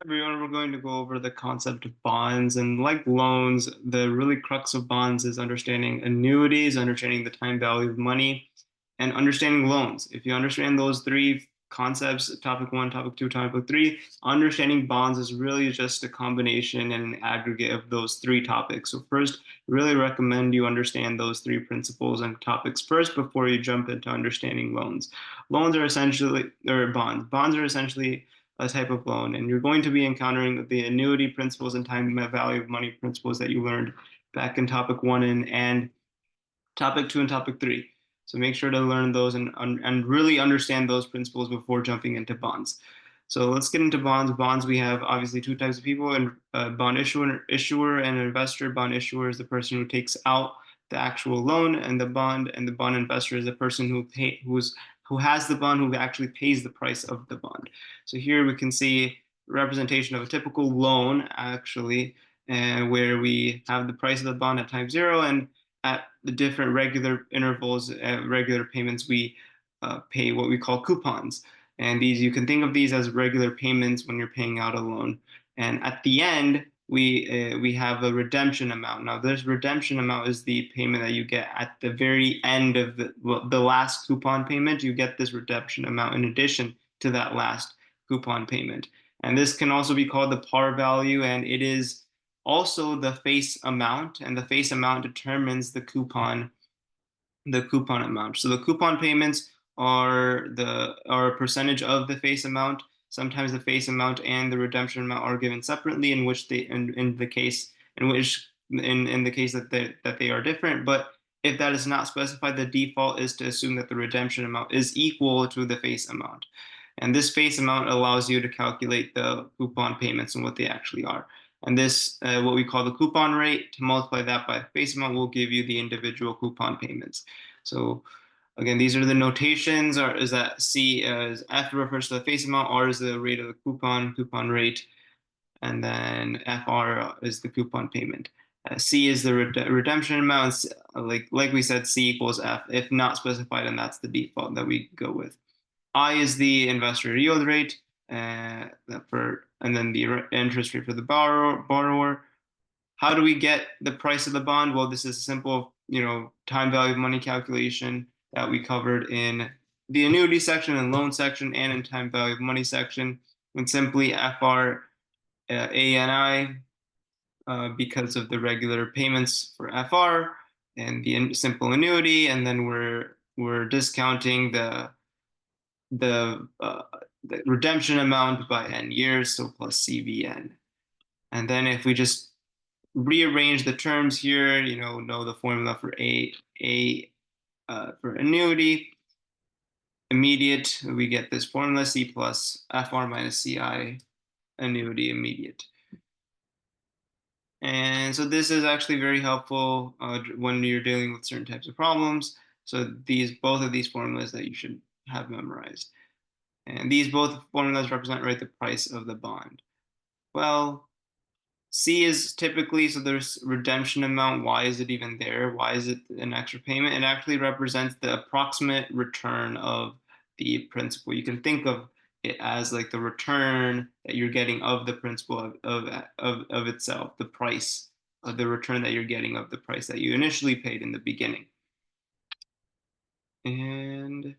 Everyone, we're going to go over the concept of bonds. And like loans, the really crux of bonds is understanding annuities, understanding the time value of money, and understanding loans. If you understand those three concepts, topic one, topic two, topic three, understanding bonds is really just a combination and an aggregate of those three topics. So first, really recommend you understand those three principles and topics first before you jump into understanding loans. Loans are essentially, or bonds. Bonds are essentially a type of loan, and you're going to be encountering the annuity principles and time value of money principles that you learned back in topic one and topic two and topic three. So make sure to learn those and really understand those principles before jumping into bonds. So let's get into bonds. Bonds, we have obviously two types of people, and bond issuer and an investor. Bond issuer is the person who takes out the actual loan, and the bond investor is the person who has the bond, who actually pays the price of the bond. So here we can see representation of a typical loan, actually, where we have the price of the bond at time zero, and at the different regular intervals, regular payments, we pay what we call coupons. And these, you can think of these as regular payments when you're paying out a loan. And at the end, we have a redemption amount. Now, this redemption amount is the payment that you get at the very end of the last coupon payment. You get this redemption amount in addition to that last coupon payment. And this can also be called the par value, and it is also the face amount, and the face amount determines the coupon amount. So the coupon payments are a percentage of the face amount. Sometimes the face amount and the redemption amount are given separately, in which they in the case in which in the case that they are different. But if that is not specified, the default is to assume that the redemption amount is equal to the face amount. And this face amount allows you to calculate the coupon payments and what they actually are. And this, what we call the coupon rate, to multiply that by the face amount will give you the individual coupon payments. So again, these are the notations. Or is that C is F refers to the face amount, R is the rate of the coupon rate, and then FR is the coupon payment. C is the redemption amount. Like we said, C equals F. If not specified, and that's the default that we go with. I is the investor yield rate, and then the interest rate for the borrower. How do we get the price of the bond? Well, this is a simple, time value of money calculation that we covered in the annuity section and loan section and in time value of money section. And simply FR ANI because of the regular payments for FR and the simple annuity, and then we're discounting the redemption amount by n years, so plus CVN. And then if we just rearrange the terms here, know the formula for A for annuity, immediate, we get this formula, C plus FR minus CI, annuity immediate. And so this is actually very helpful when you're dealing with certain types of problems. So both of these formulas that you should have memorized. And these both formulas represent, right, the price of the bond. Well, C is typically, so there's redemption amount. Why is it even there? Why is it an extra payment? It actually represents the approximate return of the principal. You can think of it as like the return that you're getting of the principal of itself, the price of the return that you're getting of the price that you initially paid in the beginning. And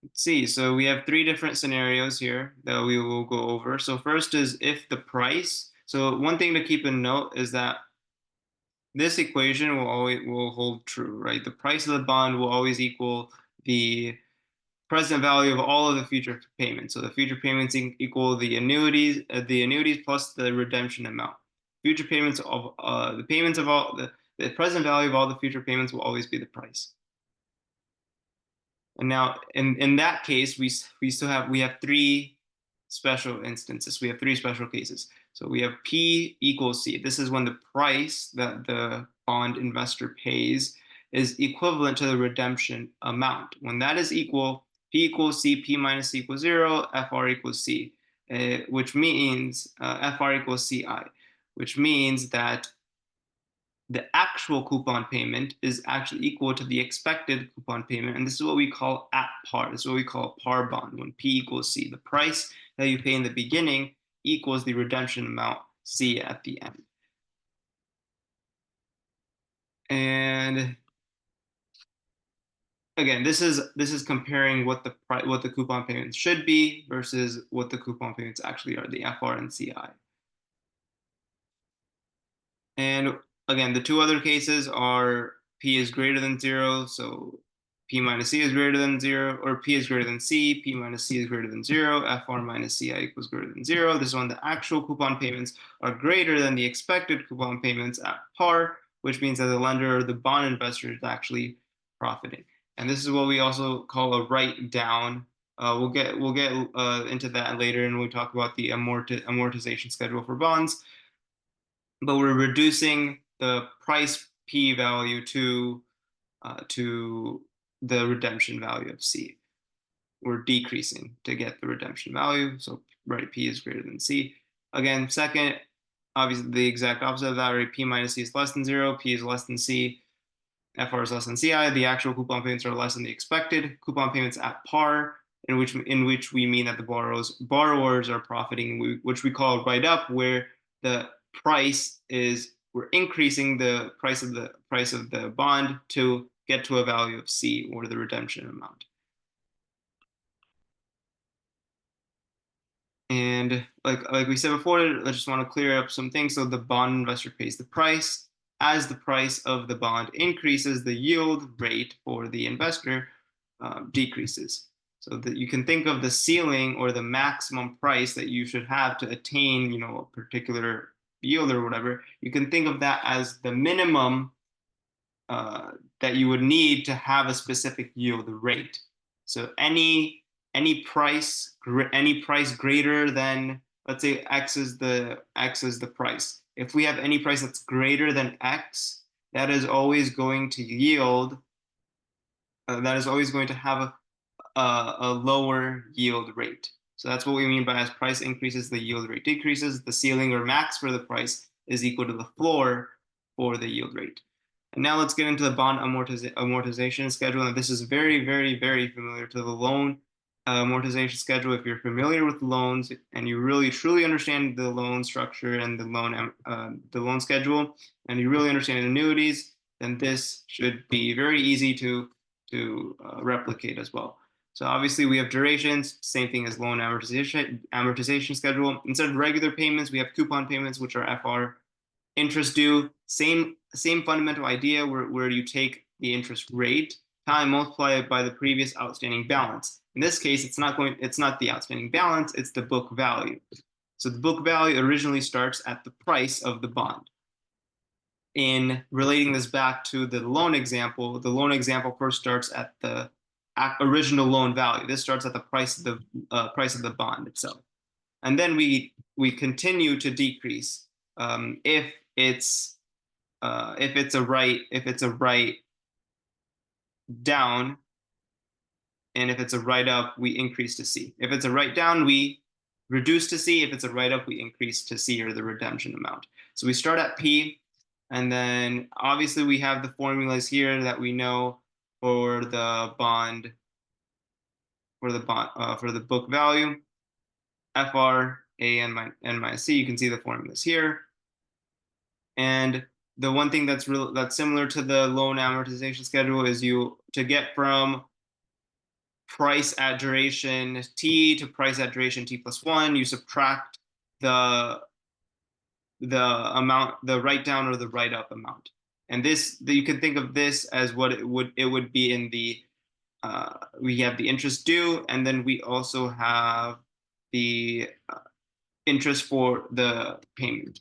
let's see, so we have three different scenarios here that we will go over. So first is if the price. So one thing to keep in note is that this equation will hold true, right? The price of the bond will always equal the present value of all of the future payments. So the future payments equal the annuities plus the redemption amount. Future payments of the payments of all the present value of all the future payments will always be the price. And now in that case, we have three special instances. We have three special cases. So we have P equals C. This is when the price that the bond investor pays is equivalent to the redemption amount. When that is equal, P equals C, P minus C equals 0, FR equals C, which means FR equals CI, which means that the actual coupon payment is actually equal to the expected coupon payment. And this is what we call at par. This is what we call a par bond when P equals C. The price that you pay in the beginning equals the redemption amount C at the end. And again, this is comparing what the coupon payments should be versus what the coupon payments actually are, the FR and CI. And again, the two other cases are P is greater than 0, so P minus C is greater than 0, or P is greater than C, P minus C is greater than 0, FR minus CI equals greater than 0. This is when the actual coupon payments are greater than the expected coupon payments at par, which means that the lender or the bond investor is actually profiting. And this is what we also call a write down. We'll get into that later, and we talk about the amortization schedule for bonds. But we're reducing the price P value to the redemption value of C. We're decreasing to get the redemption value. So right, P is greater than C. Again, second, obviously the exact opposite of that, right? P minus C is less than 0, P is less than C, FR is less than CI. The actual coupon payments are less than the expected coupon payments at par, in which we mean that the borrowers are profiting, which we call write up, where the price is, we're increasing the price of the bond to get to a value of C, or the redemption amount. And like we said before, I just want to clear up some things. So the bond investor pays the price. As the price of the bond increases, the yield rate for the investor decreases. So that you can think of the ceiling or the maximum price that you should have to attain, a particular yield or whatever. You can think of that as the minimum that you would need to have a specific yield rate. So any price greater than, let's say x is the price. If we have any price that's greater than x, that is always going to yield. That is always going to have a lower yield rate. So that's what we mean by as price increases, the yield rate decreases. The ceiling or max for the price is equal to the floor for the yield rate. And now let's get into the bond amortization schedule. And this is very, very, very familiar to the loan amortization schedule. If you're familiar with loans and you really truly understand the loan structure and the loan schedule, and you really understand annuities, then this should be very easy to replicate as well. So obviously we have durations, same thing as loan amortization schedule. Instead of regular payments, we have coupon payments, which are FR. Interest due, same fundamental idea, where you take the interest rate, time, multiply it by the previous outstanding balance. In this case, it's not the outstanding balance, it's the book value. So the book value originally starts at the price of the bond. In relating this back to the loan example first starts at the original loan value. This starts at the price of the bond itself, and then we continue to decrease if it's a write down, and if it's a write up, we increase to C. If it's a write down, we reduce to C. If it's a write up, we increase to C, or the redemption amount. So we start at P, and then obviously we have the formulas here that we know for the bond, for the book value, FR, A, N minus C. You can see the formulas here. And the one thing that's similar to the loan amortization schedule is to get from price at duration T to price at duration T plus 1, you subtract the amount, the write down or the write up amount. And you can think of this as what it would be in the we have the interest due, and then we also have the interest for the payment,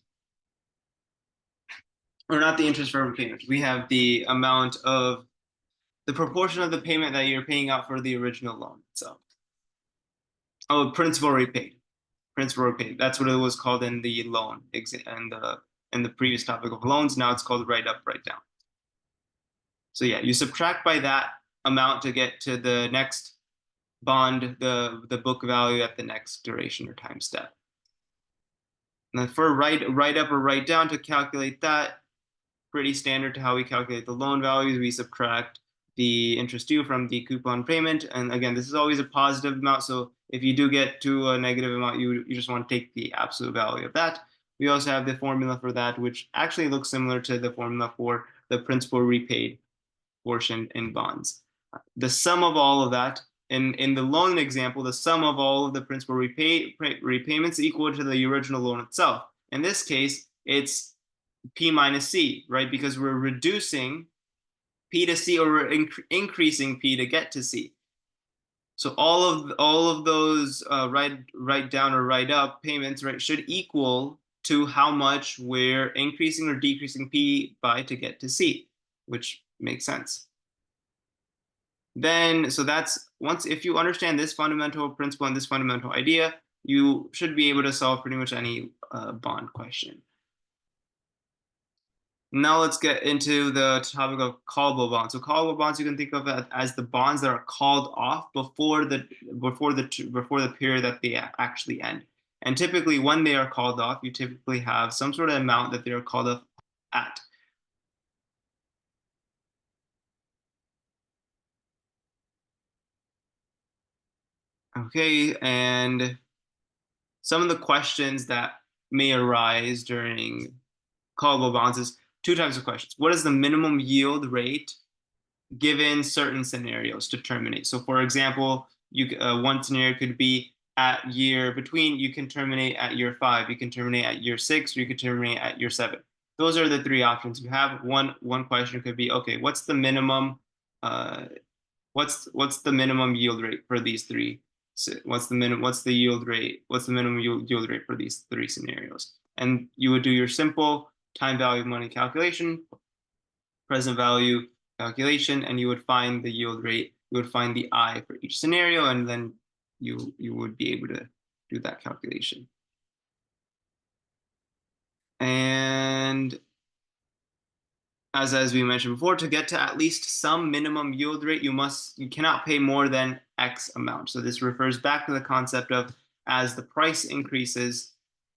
or not the interest for payment. We have the amount of the proportion of the payment that you're paying out for the original loan itself. Oh, principal repaid. Principal repaid. That's what it was called in the loan in the previous topic of loans. Now it's called write up, write down. So yeah, you subtract by that amount to get to the next bond, the book value at the next duration or time step. And then for write up or write down, to calculate that, pretty standard to how we calculate the loan values. We subtract the interest due from the coupon payment. And again, this is always a positive amount. So if you do get to a negative amount, you just want to take the absolute value of that. We also have the formula for that, which actually looks similar to the formula for the principal repaid portion in bonds. The sum of all of that, in the loan example, the sum of all of the principal repayments equal to the original loan itself. In this case, it's P minus C, right? Because we're reducing P to C, or we're increasing P to get to C. So all of those write down or write up payments, right, should equal to how much we're increasing or decreasing P by to get to C, which makes sense. Then, so that's once, if you understand this fundamental principle and this fundamental idea, you should be able to solve pretty much any bond question. Now let's get into the topic of callable bonds. So callable bonds, you can think of it as the bonds that are called off before the period that they actually end. And typically, when they are called off, you typically have some sort of amount that they are called off at. Okay, and some of the questions that may arise during callable bonds is two types of questions. What is the minimum yield rate given certain scenarios to terminate? So for example, one scenario could be you can terminate at year 5, you can terminate at year 6, or you can terminate at year 7. Those are the three options you have. One question could be, okay, what's the minimum yield rate for these three? So what's the minimum yield rate for these three scenarios? And you would do your simple time value of money calculation, present value calculation, and you would find the yield rate. You would find the I for each scenario, and then you would be able to do that calculation. And as we mentioned before, to get to at least some minimum yield rate, you cannot pay more than X amount. So this refers back to the concept of, as the price increases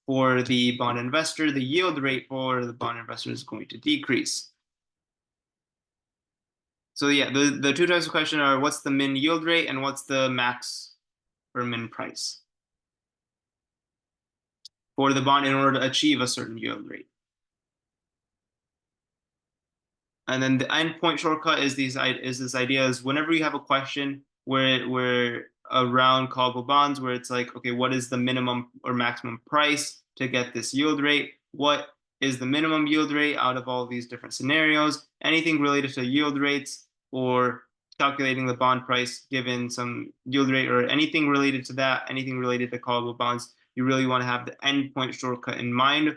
for the bond investor, the yield rate for the bond investor is going to decrease. So yeah, the two types of question are, what's the min yield rate and what's the max or min price for the bond in order to achieve a certain yield rate. And then the endpoint shortcut is this idea is, whenever you have a question where around callable bonds, where it's like, okay, what is the minimum or maximum price to get this yield rate? What is the minimum yield rate out of all these different scenarios? Anything related to yield rates or calculating the bond price given some yield rate, or anything related to that, anything related to callable bonds, you really want to have the endpoint shortcut in mind,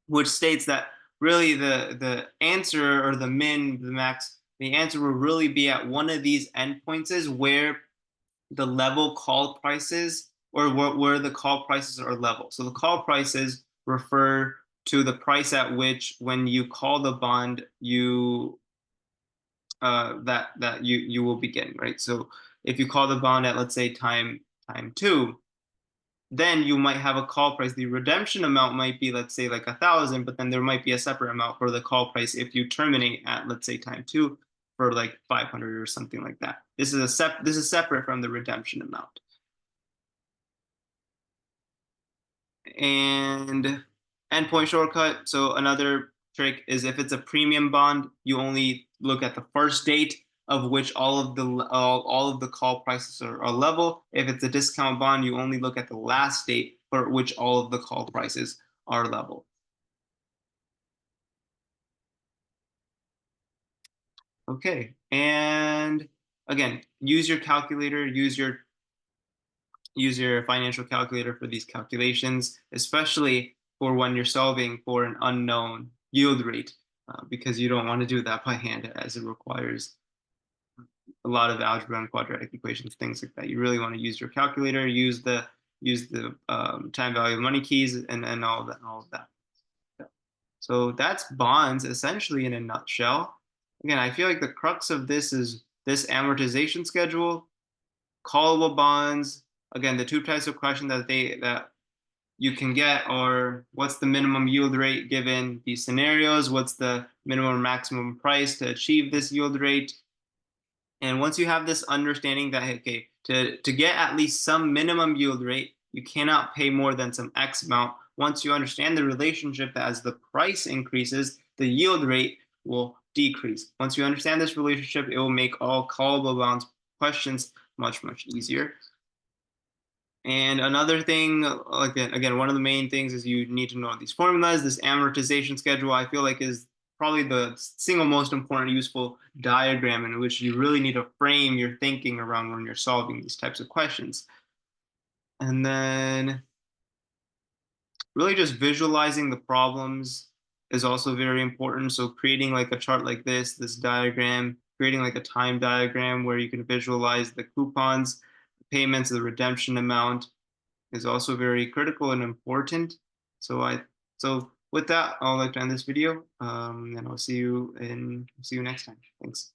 which states that really the answer, or the min, the max, the answer will really be at one of these endpoints is where the level call prices, or where the call prices are level. So the call prices refer to the price at which, when you call the bond, you you will be getting, right? So if you call the bond at, let's say, time 2, then you might have a call price. The redemption amount might be, let's say, like 1,000, but then there might be a separate amount for the call price if you terminate at, let's say, time 2 for like 500 or something like that. This is separate from the redemption amount. And endpoint shortcut. So another trick is, if it's a premium bond, you only look at the first date of which all of the call prices are level. If it's a discount bond, you only look at the last date for which all of the call prices are level. Okay, and again, use your calculator, use your financial calculator for these calculations, especially for when you're solving for an unknown yield rate, because you don't want to do that by hand, as it requires a lot of algebra and quadratic equations, things like that. You really want to use your calculator, use the time value of money keys, and all of that. So that's bonds essentially in a nutshell. Again, I feel like the crux of this is this amortization schedule, callable bonds. Again, the two types of question that you can get are what's the minimum yield rate given these scenarios, what's the minimum or maximum price to achieve this yield rate. And once you have this understanding that, okay, to get at least some minimum yield rate, you cannot pay more than some X amount. Once you understand the relationship that as the price increases, the yield rate will decrease. Once you understand this relationship, it will make all callable bonds questions much, much easier. And another thing, again, one of the main things is you need to know these formulas. This amortization schedule, I feel like, is probably the single most important useful diagram in which you really need to frame your thinking around when you're solving these types of questions. And then really just visualizing the problems is also very important. So creating like a chart like this diagram, creating like a time diagram where you can visualize the coupons, the payments, the redemption amount, is also very critical and important. So with that, I'll like to end this video, and I'll see you next time. Thanks.